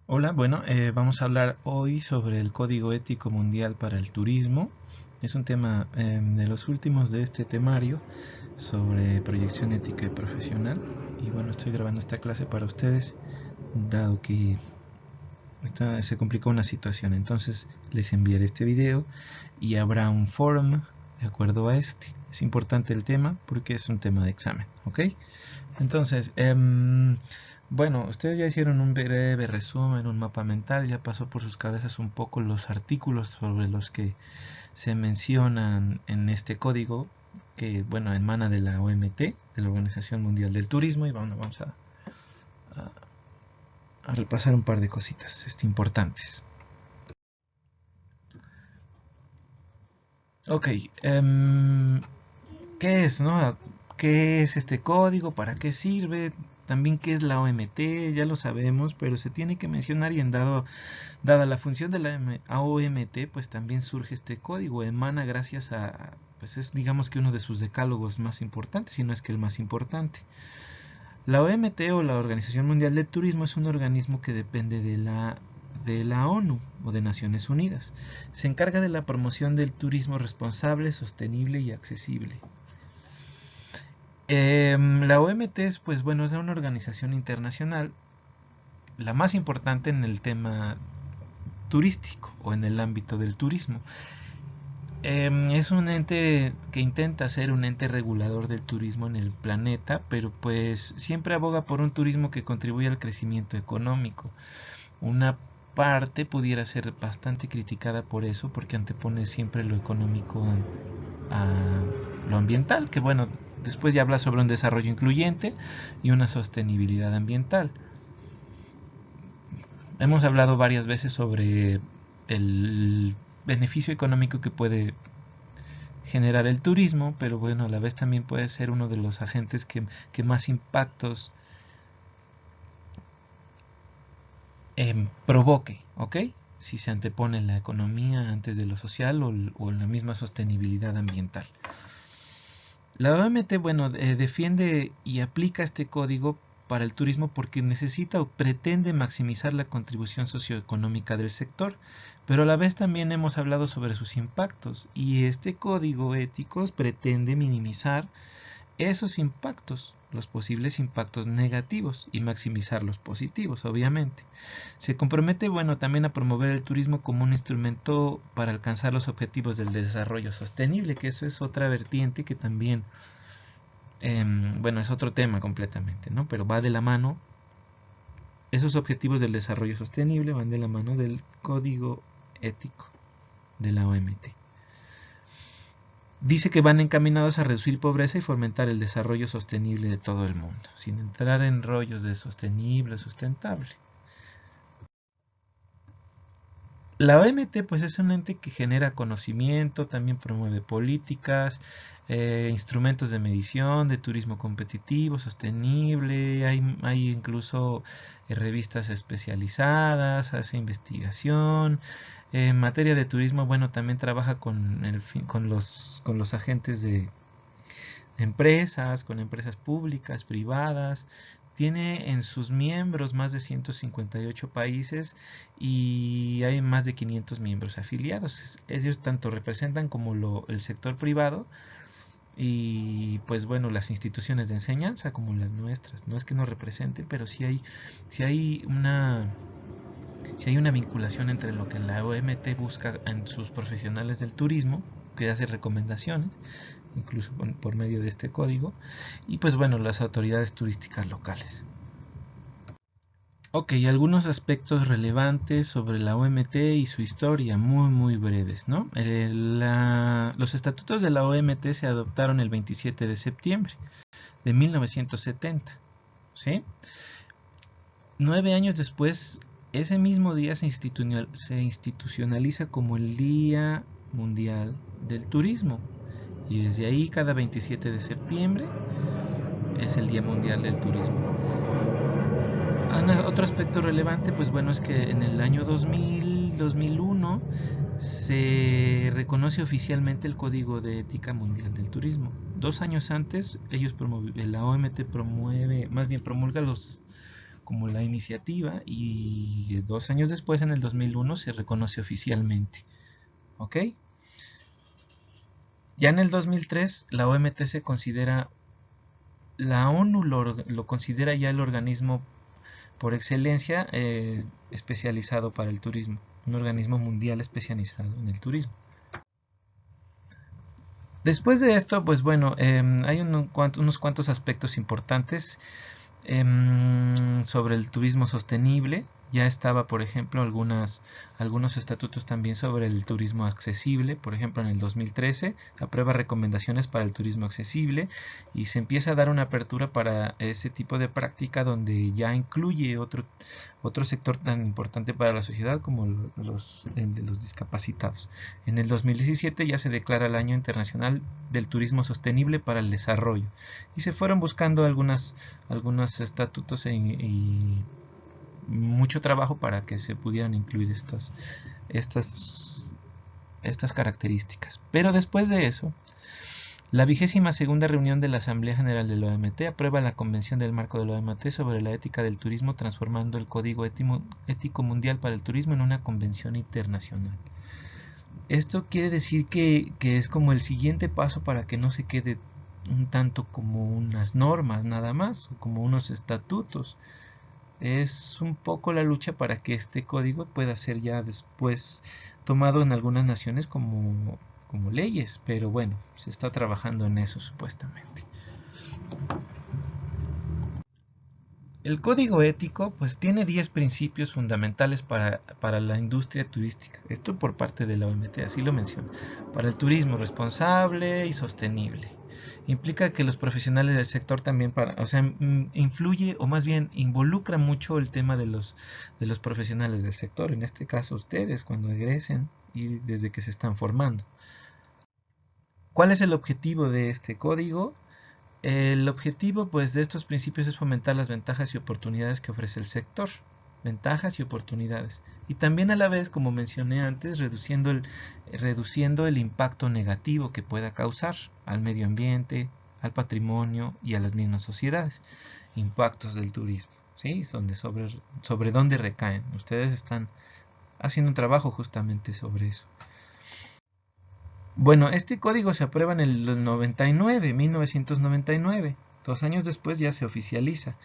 Hola, bueno, vamos a hablar hoy sobre el Código Ético Mundial para el Turismo. Es un tema de los últimos de este temario sobre proyección ética y profesional. Y bueno, estoy grabando esta clase para ustedes, dado que se complicó una situación. Entonces les enviaré este video y habrá un forum de acuerdo a este. Es importante el tema porque es un tema de examen, ¿ok? Entonces, bueno, ustedes ya hicieron un breve resumen, un mapa mental, ya pasó por sus cabezas un poco los artículos sobre los que se mencionan en este código, que, bueno, emana de la OMT, de la Organización Mundial del Turismo, y bueno, vamos a repasar un par de cositas importantes. Ok, ¿qué es, no? ¿Qué es este código? ¿Para qué sirve? También qué es la OMT, ya lo sabemos, pero se tiene que mencionar y dada la función de la OMT, pues también surge este código, emana gracias pues es digamos que uno de sus decálogos más importantes, si no es que el más importante. La OMT o la Organización Mundial del Turismo es un organismo que depende de la ONU o de Naciones Unidas. Se encarga de la promoción del turismo responsable, sostenible y accesible. La OMT es, pues bueno, es una organización internacional, la más importante en el tema turístico o en el ámbito del turismo. Es un ente que intenta ser un ente regulador del turismo en el planeta, pero pues siempre aboga por un turismo que contribuya al crecimiento económico. Una parte pudiera ser bastante criticada por eso, porque antepone siempre lo económico a lo ambiental, que bueno, después ya habla sobre un desarrollo incluyente y una sostenibilidad ambiental. Hemos hablado varias veces sobre el beneficio económico que puede generar el turismo, pero bueno, a la vez también puede ser uno de los agentes que más impactos provoque, ¿ok? Si se antepone la economía antes de lo social o la misma sostenibilidad ambiental. La OMT, bueno, defiende y aplica este código para el turismo porque necesita o pretende maximizar la contribución socioeconómica del sector, pero a la vez también hemos hablado sobre sus impactos y este código ético pretende minimizar esos impactos, los posibles impactos negativos y maximizar los positivos, obviamente. Se compromete, bueno, también a promover el turismo como un instrumento para alcanzar los objetivos del desarrollo sostenible, que eso es otra vertiente que también, bueno, es otro tema completamente, ¿no? Pero va de la mano, esos objetivos del desarrollo sostenible van de la mano del código ético de la OMT. Dice que van encaminados a reducir pobreza y fomentar el desarrollo sostenible de todo el mundo, sin entrar en rollos de sostenible o sustentable. La OMT pues es un ente que genera conocimiento, también promueve políticas, instrumentos de medición, de turismo competitivo, sostenible, hay incluso revistas especializadas, hace investigación. En materia de turismo, bueno, también trabaja con los agentes de empresas, con empresas públicas, privadas. Tiene en sus miembros más de 158 países y hay más de 500 miembros afiliados. Ellos tanto representan como el sector privado y pues bueno, las instituciones de enseñanza como las nuestras. No es que nos representen, pero sí hay una vinculación entre lo que la OMT busca en sus profesionales del turismo, que hace recomendaciones, incluso por medio de este código, y pues bueno, las autoridades turísticas locales. Ok, algunos aspectos relevantes sobre la OMT y su historia, muy muy breves, ¿no? Los estatutos de la OMT se adoptaron el 27 de septiembre de 1970, ¿sí? 9 años después, ese mismo día se institucionaliza como el Día Mundial del Turismo. Y desde ahí, cada 27 de septiembre, es el Día Mundial del Turismo. Otro aspecto relevante, pues bueno, es que en el año 2001 se reconoce oficialmente el Código de Ética Mundial del Turismo. 2 años antes, la OMT promueve, más bien promulga como la iniciativa, y 2 años después, en el 2001, se reconoce oficialmente. ¿Ok? Ya en el 2003, la OMT se considera, la ONU lo considera ya el organismo por excelencia especializado para el turismo, un organismo mundial especializado en el turismo. Después de esto, pues bueno, hay unos cuantos aspectos importantes sobre el turismo sostenible. Ya estaba, por ejemplo, algunos estatutos también sobre el turismo accesible. Por ejemplo, en el 2013 aprueba recomendaciones para el turismo accesible y se empieza a dar una apertura para ese tipo de práctica, donde ya incluye otro sector tan importante para la sociedad como el de los discapacitados. En el 2017 ya se declara el Año Internacional del Turismo Sostenible para el Desarrollo y se fueron buscando algunos estatutos y mucho trabajo para que se pudieran incluir estas características. Pero después de eso, la 22ª reunión de la Asamblea General de la OMT aprueba la Convención del Marco de la OMT sobre la ética del turismo, transformando el Código Ético Mundial para el Turismo en una convención internacional. Esto quiere decir que es como el siguiente paso para que no se quede un tanto como unas normas nada más, o como unos estatutos. Es un poco la lucha para que este código pueda ser ya después tomado en algunas naciones como leyes, pero bueno, se está trabajando en eso supuestamente. El código ético pues tiene 10 principios fundamentales para la industria turística. Esto por parte de la OMT, así lo menciona. Para el turismo responsable y sostenible. Implica que los profesionales del sector también influye, o más bien involucra mucho el tema de los profesionales del sector. En este caso ustedes cuando egresen y desde que se están formando. ¿Cuál es el objetivo de este código? El objetivo pues de estos principios es fomentar las ventajas y oportunidades que ofrece el sector, ventajas y oportunidades, y también a la vez, como mencioné antes, reduciendo el impacto negativo que pueda causar al medio ambiente, al patrimonio y a las mismas sociedades. Impactos del turismo, ¿sí? Sobre dónde recaen. Ustedes están haciendo un trabajo justamente sobre eso. Bueno, este código se aprueba en el 1999. 2 años después ya se oficializa.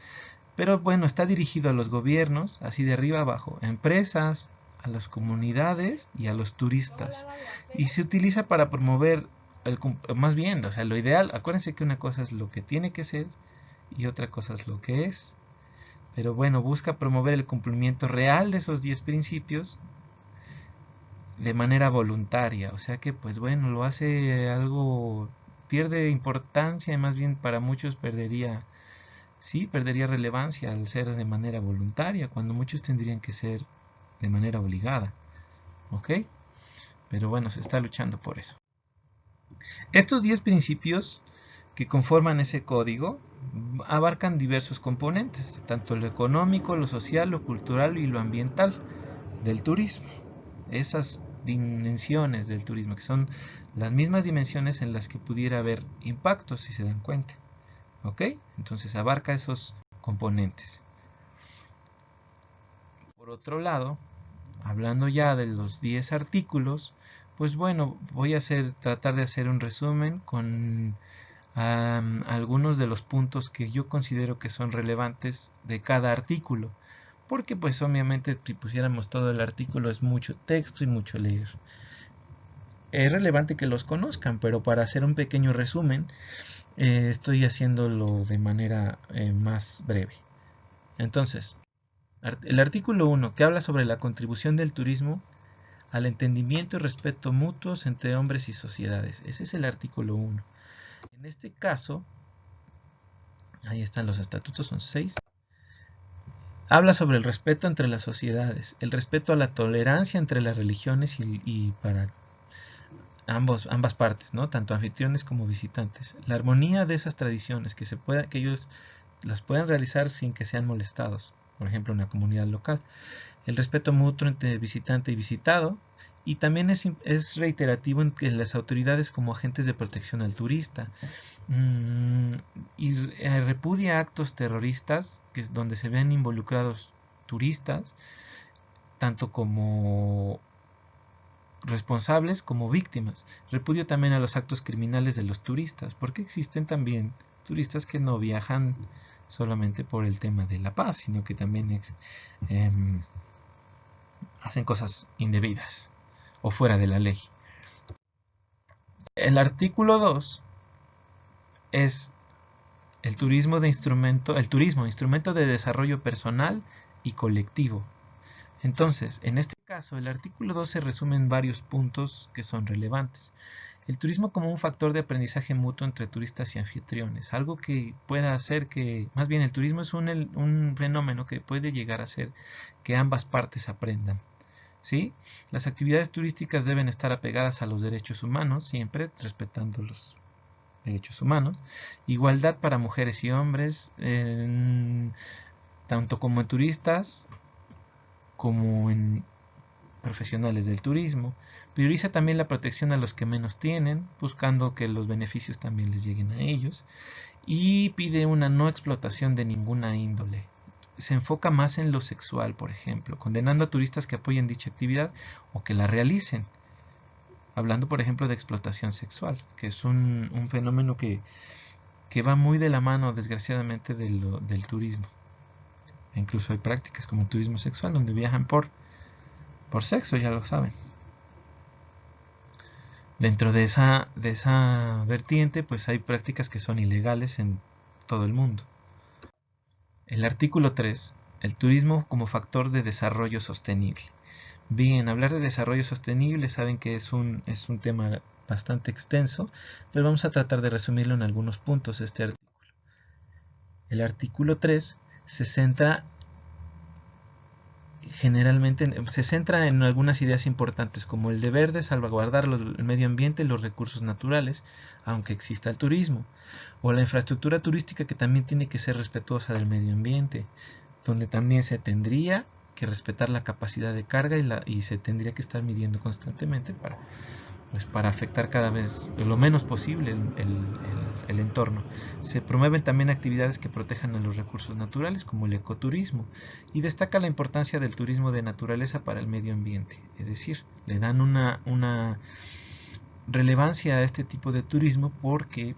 Pero bueno, está dirigido a los gobiernos, así de arriba abajo, a empresas, a las comunidades y a los turistas. Y se utiliza para promover, más bien, o sea, lo ideal, acuérdense que una cosa es lo que tiene que ser y otra cosa es lo que es. Pero bueno, busca promover el cumplimiento real de esos 10 principios de manera voluntaria, o sea que pues bueno, lo hace algo, pierde importancia y más bien para muchos perdería relevancia al ser de manera voluntaria, cuando muchos tendrían que ser de manera obligada, ¿ok? Pero bueno, se está luchando por eso. Estos 10 principios que conforman ese código abarcan diversos componentes, tanto lo económico, lo social, lo cultural y lo ambiental del turismo. Esas dimensiones del turismo, que son las mismas dimensiones en las que pudiera haber impactos, si se dan cuenta. ¿Ok? Entonces abarca esos componentes. Por otro lado, hablando ya de los 10 artículos, pues bueno, voy a tratar de hacer un resumen con algunos de los puntos que yo considero que son relevantes de cada artículo. Porque pues obviamente si pusiéramos todo el artículo es mucho texto y mucho leer. Es relevante que los conozcan, pero para hacer un pequeño resumen estoy haciéndolo de manera más breve. Entonces, el artículo 1, que habla sobre la contribución del turismo al entendimiento y respeto mutuos entre hombres y sociedades. Ese es el artículo 1. En este caso, ahí están los estatutos, son 6. Habla sobre el respeto entre las sociedades, el respeto a la tolerancia entre las religiones y para ambas partes, ¿no? Tanto anfitriones como visitantes. La armonía de esas tradiciones, que ellos las puedan realizar sin que sean molestados, por ejemplo, en la comunidad local. El respeto mutuo entre visitante y visitado. Y también es reiterativo en que las autoridades como agentes de protección al turista. mm, y repudia actos terroristas que es donde se ven involucrados turistas, tanto como responsables como víctimas. Repudio también a los actos criminales de los turistas, porque existen también turistas que no viajan solamente por el tema de la paz, sino que también hacen cosas indebidas o fuera de la ley. El artículo 2 es el turismo, instrumento de desarrollo personal y colectivo. Entonces, en este caso, el artículo 2 se resume en varios puntos que son relevantes. El turismo como un factor de aprendizaje mutuo entre turistas y anfitriones, algo que pueda hacer que, más bien el turismo es un fenómeno que puede llegar a hacer que ambas partes aprendan. ¿Sí? Las actividades turísticas deben estar apegadas a los derechos humanos, siempre respetando los derechos humanos, igualdad para mujeres y hombres, tanto como en turistas como en profesionales del turismo. Prioriza también la protección a los que menos tienen, buscando que los beneficios también les lleguen a ellos. Y pide una no explotación de ninguna índole. Se enfoca más en lo sexual, por ejemplo, condenando a turistas que apoyen dicha actividad o que la realicen. Hablando, por ejemplo, de explotación sexual, que es un fenómeno que va muy de la mano, desgraciadamente, del turismo. Incluso hay prácticas como el turismo sexual, donde viajan por sexo, ya lo saben. Dentro de esa vertiente, pues hay prácticas que son ilegales en todo el mundo. El artículo 3, el turismo como factor de desarrollo sostenible. Bien, hablar de desarrollo sostenible saben que es un tema bastante extenso, pero vamos a tratar de resumirlo en algunos puntos este artículo. El artículo 3 se centra en algunas ideas importantes como el deber de salvaguardar el medio ambiente y los recursos naturales, aunque exista el turismo, o la infraestructura turística que también tiene que ser respetuosa del medio ambiente, donde también se tendría que respetar la capacidad de carga y se tendría que estar midiendo constantemente para afectar cada vez lo menos posible el entorno. Se promueven también actividades que protejan a los recursos naturales, como el ecoturismo, y destaca la importancia del turismo de naturaleza para el medio ambiente. Es decir, le dan una relevancia a este tipo de turismo porque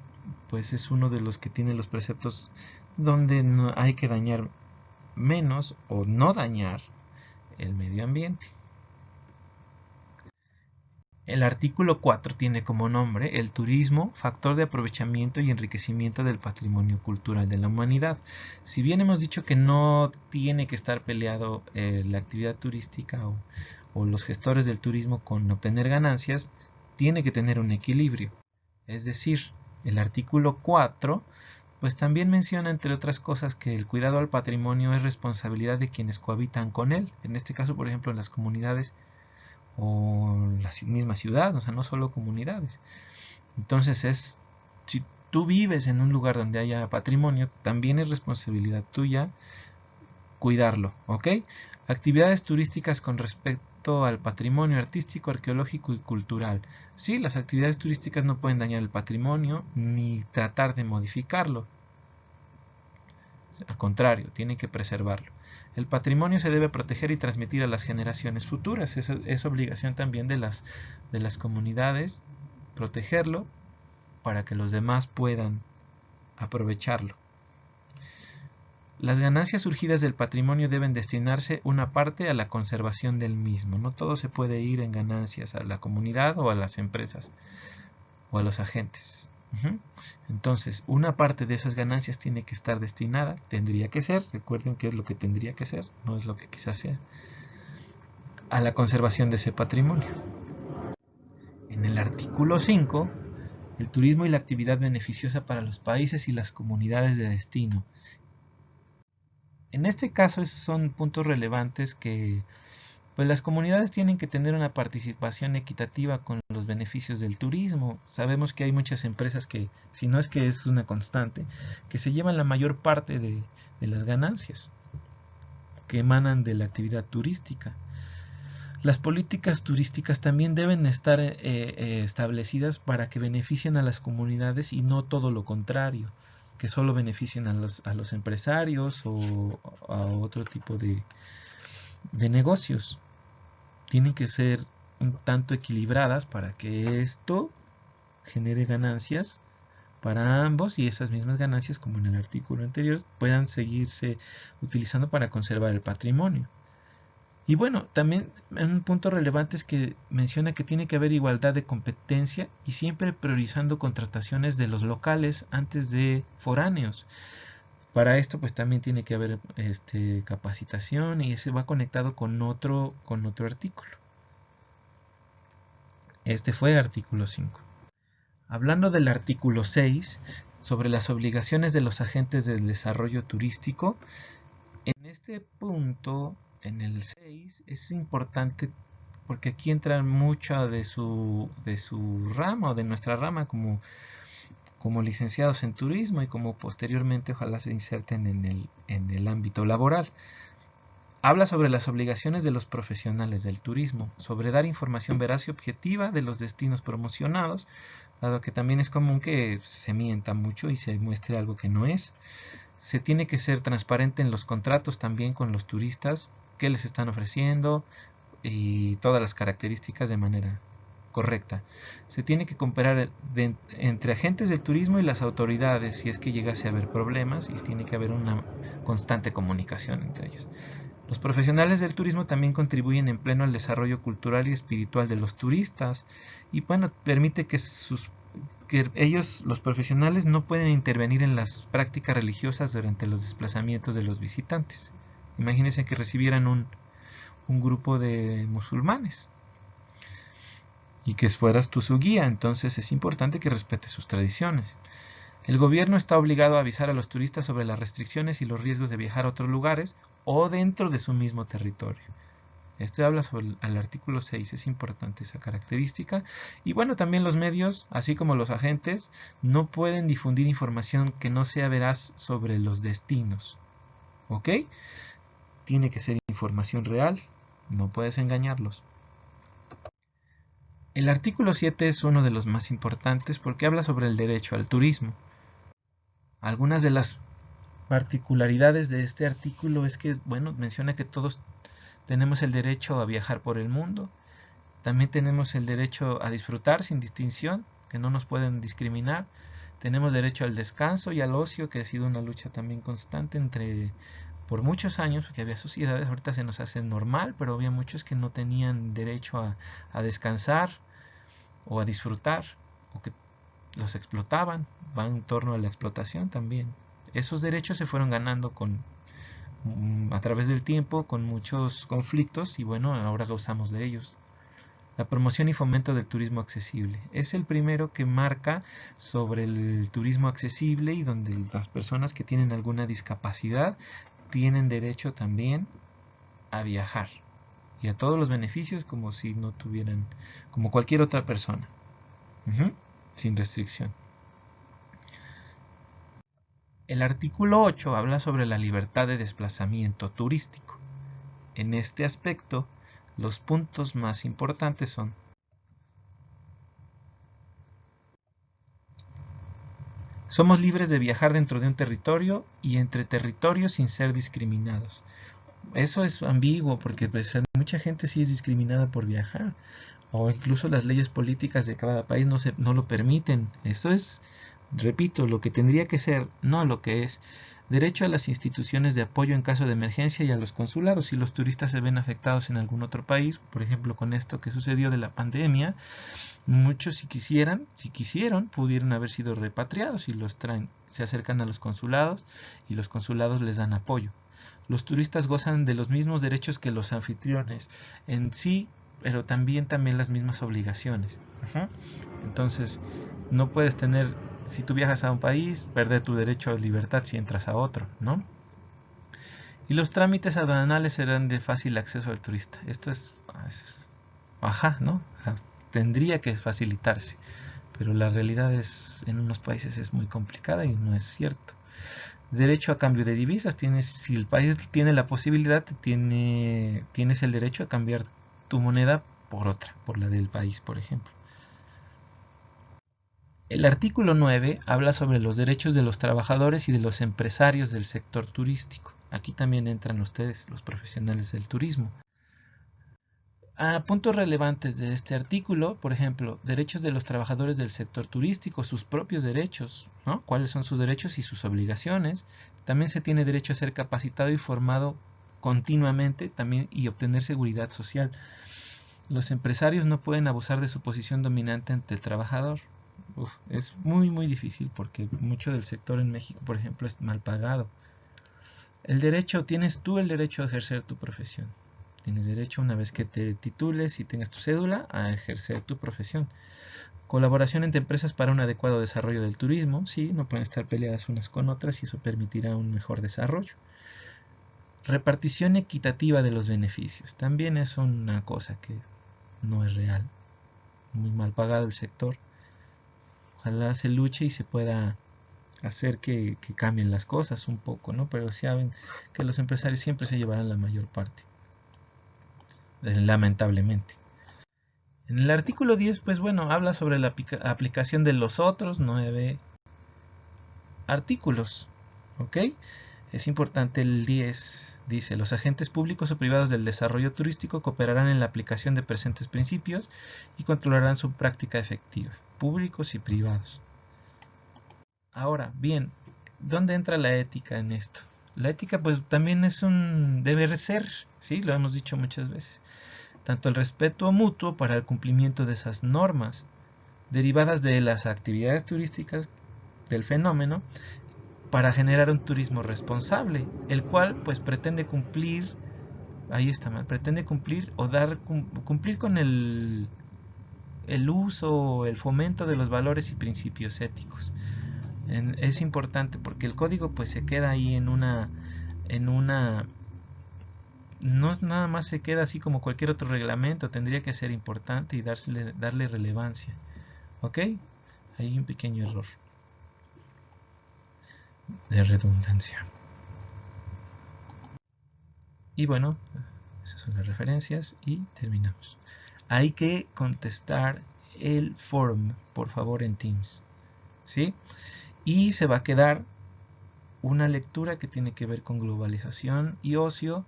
pues es uno de los que tiene los preceptos donde no hay que dañar menos o no dañar el medio ambiente. El artículo 4 tiene como nombre el turismo, factor de aprovechamiento y enriquecimiento del patrimonio cultural de la humanidad. Si bien hemos dicho que no tiene que estar peleado la actividad turística o los gestores del turismo con obtener ganancias, tiene que tener un equilibrio. Es decir, el artículo 4 pues también menciona, entre otras cosas, que el cuidado al patrimonio es responsabilidad de quienes cohabitan con él. En este caso, por ejemplo, en las comunidades o la misma ciudad, o sea, no solo comunidades. Entonces si tú vives en un lugar donde haya patrimonio, también es responsabilidad tuya cuidarlo, ¿ok? Actividades turísticas con respecto al patrimonio artístico, arqueológico y cultural. Sí, las actividades turísticas no pueden dañar el patrimonio ni tratar de modificarlo. Al contrario, tienen que preservarlo. El patrimonio se debe proteger y transmitir a las generaciones futuras. Es obligación también de las comunidades protegerlo para que los demás puedan aprovecharlo. Las ganancias surgidas del patrimonio deben destinarse una parte a la conservación del mismo. No todo se puede ir en ganancias a la comunidad o a las empresas o a los agentes. Entonces, una parte de esas ganancias tiene que estar destinada, tendría que ser, recuerden que es lo que tendría que ser, no es lo que quizás sea, a la conservación de ese patrimonio. En el artículo 5, el turismo y la actividad beneficiosa para los países y las comunidades de destino. En este caso son puntos relevantes que pues las comunidades tienen que tener una participación equitativa con los beneficios del turismo. Sabemos que hay muchas empresas que, si no es que es una constante, que se llevan la mayor parte de las ganancias que emanan de la actividad turística. Las políticas turísticas también deben estar establecidas para que beneficien a las comunidades y no todo lo contrario, que solo beneficien a los empresarios o a otro tipo de negocios. Tienen que ser un tanto equilibradas para que esto genere ganancias para ambos y esas mismas ganancias, como en el artículo anterior, puedan seguirse utilizando para conservar el patrimonio. Y bueno, también un punto relevante es que menciona que tiene que haber igualdad de competencia y siempre priorizando contrataciones de los locales antes de foráneos. Para esto pues también tiene que haber capacitación y ese va conectado con otro artículo. Este fue artículo 5. Hablando del artículo 6, sobre las obligaciones de los agentes del desarrollo turístico, en este punto, en el 6, es importante porque aquí entra mucha de su rama o de nuestra rama como licenciados en turismo y como posteriormente ojalá se inserten en el ámbito laboral. Habla sobre las obligaciones de los profesionales del turismo, sobre dar información veraz y objetiva de los destinos promocionados, dado que también es común que se mienta mucho y se muestre algo que no es. Se tiene que ser transparente en los contratos también con los turistas, qué les están ofreciendo y todas las características de manera correcta. Se tiene que comparar entre agentes del turismo y las autoridades si es que llegase a haber problemas y tiene que haber una constante comunicación entre ellos. Los profesionales del turismo también contribuyen en pleno al desarrollo cultural y espiritual de los turistas y bueno, permite que ellos, los profesionales, no pueden intervenir en las prácticas religiosas durante los desplazamientos de los visitantes. Imagínense que recibieran un grupo de musulmanes y que fueras tú su guía, entonces es importante que respete sus tradiciones. El gobierno está obligado a avisar a los turistas sobre las restricciones y los riesgos de viajar a otros lugares o dentro de su mismo territorio. Esto habla sobre el artículo 6, es importante esa característica. Y bueno, también los medios, así como los agentes, no pueden difundir información que no sea veraz sobre los destinos. ¿Ok? Tiene que ser información real, no puedes engañarlos. El artículo 7 es uno de los más importantes porque habla sobre el derecho al turismo. Algunas de las particularidades de este artículo es que, bueno, menciona que todos tenemos el derecho a viajar por el mundo. También tenemos el derecho a disfrutar sin distinción, que no nos pueden discriminar. Tenemos derecho al descanso y al ocio, que ha sido una lucha también constante por muchos años, porque había sociedades, ahorita se nos hace normal, pero había muchos que no tenían derecho a descansar o a disfrutar, o que los explotaban, van en torno a la explotación también. Esos derechos se fueron ganando a través del tiempo con muchos conflictos y bueno, ahora gozamos de ellos. La promoción y fomento del turismo accesible. Es el primero que marca sobre el turismo accesible y donde las personas que tienen alguna discapacidad tienen derecho también a viajar y a todos los beneficios como si no tuvieran, como cualquier otra persona, sin restricción. El artículo 8 habla sobre la libertad de desplazamiento turístico. En este aspecto, los puntos más importantes son: somos libres de viajar dentro de un territorio y entre territorios sin ser discriminados. Eso es ambiguo porque pues, mucha gente sí es discriminada por viajar o incluso las leyes políticas de cada país no lo permiten. Eso es, repito, lo que tendría que ser, no lo que es. Derecho a las instituciones de apoyo en caso de emergencia y a los consulados. Si los turistas se ven afectados en algún otro país, por ejemplo con esto que sucedió de la pandemia, muchos si quisieron, pudieron haber sido repatriados y los traen, se acercan a los consulados y los consulados les dan apoyo. Los turistas gozan de los mismos derechos que los anfitriones en sí, pero también las mismas obligaciones. Entonces, no puedes tener, si tú viajas a un país, perder tu derecho a libertad si entras a otro, ¿no? Y los trámites aduanales serán de fácil acceso al turista. Esto es ¿no? O sea, tendría que facilitarse, pero la realidad es, en unos países es muy complicada y no es cierto. Derecho a cambio de divisas. Si el país tiene la posibilidad, tienes el derecho a cambiar tu moneda por otra, por la del país, por ejemplo. El artículo 9 habla sobre los derechos de los trabajadores y de los empresarios del sector turístico. Aquí también entran ustedes, los profesionales del turismo. Puntos relevantes de este artículo, por ejemplo, derechos de los trabajadores del sector turístico, sus propios derechos, ¿no? ¿Cuáles son sus derechos y sus obligaciones? También se tiene derecho a ser capacitado y formado continuamente también y obtener seguridad social. Los empresarios no pueden abusar de su posición dominante ante el trabajador. Es muy difícil porque mucho del sector en México, por ejemplo, es mal pagado. Tienes tú el derecho a ejercer tu profesión. Tienes derecho, una vez que te titules y tengas tu cédula, a ejercer tu profesión. Colaboración entre empresas para un adecuado desarrollo del turismo. Sí, no pueden estar peleadas unas con otras y eso permitirá un mejor desarrollo. Repartición equitativa de los beneficios. También es una cosa que no es real. Muy mal pagado el sector. Ojalá se luche y se pueda hacer que cambien las cosas un poco, ¿no? Pero saben que los empresarios siempre se llevarán la mayor parte. Lamentablemente. En el artículo 10, pues bueno, habla sobre la aplicación de los otros 9 artículos, ¿ok? Es importante el 10, dice, los agentes públicos o privados del desarrollo turístico cooperarán en la aplicación de presentes principios y controlarán su práctica efectiva, públicos y privados. Ahora, bien, ¿dónde entra la ética en esto? La ética pues también es un deber ser, ¿sí? Lo hemos dicho muchas veces. Tanto el respeto mutuo para el cumplimiento de esas normas derivadas de las actividades turísticas del fenómeno para generar un turismo responsable, el cual pues pretende cumplir, ahí está mal, pretende cumplir o cumplir con el uso, el fomento de los valores y principios éticos. Es importante porque el código pues se queda ahí en una no nada más se queda así como cualquier otro reglamento, tendría que ser importante y darle relevancia. ¿Ok? Hay un pequeño error de redundancia. Y bueno, esas son las referencias y terminamos. Hay que contestar el form, por favor, en Teams. ¿Sí? Y se va a quedar una lectura que tiene que ver con globalización y ocio,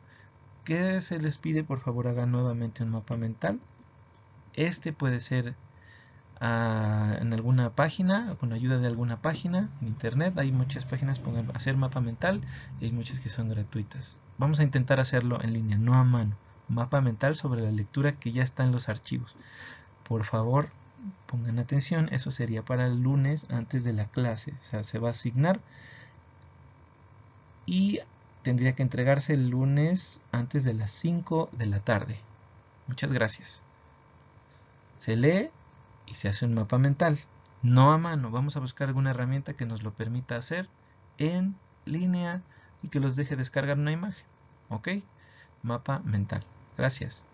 que se les pide por favor hagan nuevamente un mapa mental. Este puede ser en alguna página, con ayuda de alguna página en internet. Hay muchas páginas para hacer mapa mental y hay muchas que son gratuitas. Vamos a intentar hacerlo en línea, no a mano. Mapa mental sobre la lectura que ya está en los archivos. Por favor, pongan atención, eso sería para el lunes antes de la clase. O sea, se va a asignar y tendría que entregarse el lunes antes de las 5 de la tarde. Muchas gracias. Se lee y se hace un mapa mental. No a mano, vamos a buscar alguna herramienta que nos lo permita hacer en línea y que los deje descargar una imagen. ¿Ok? Mapa mental. Gracias.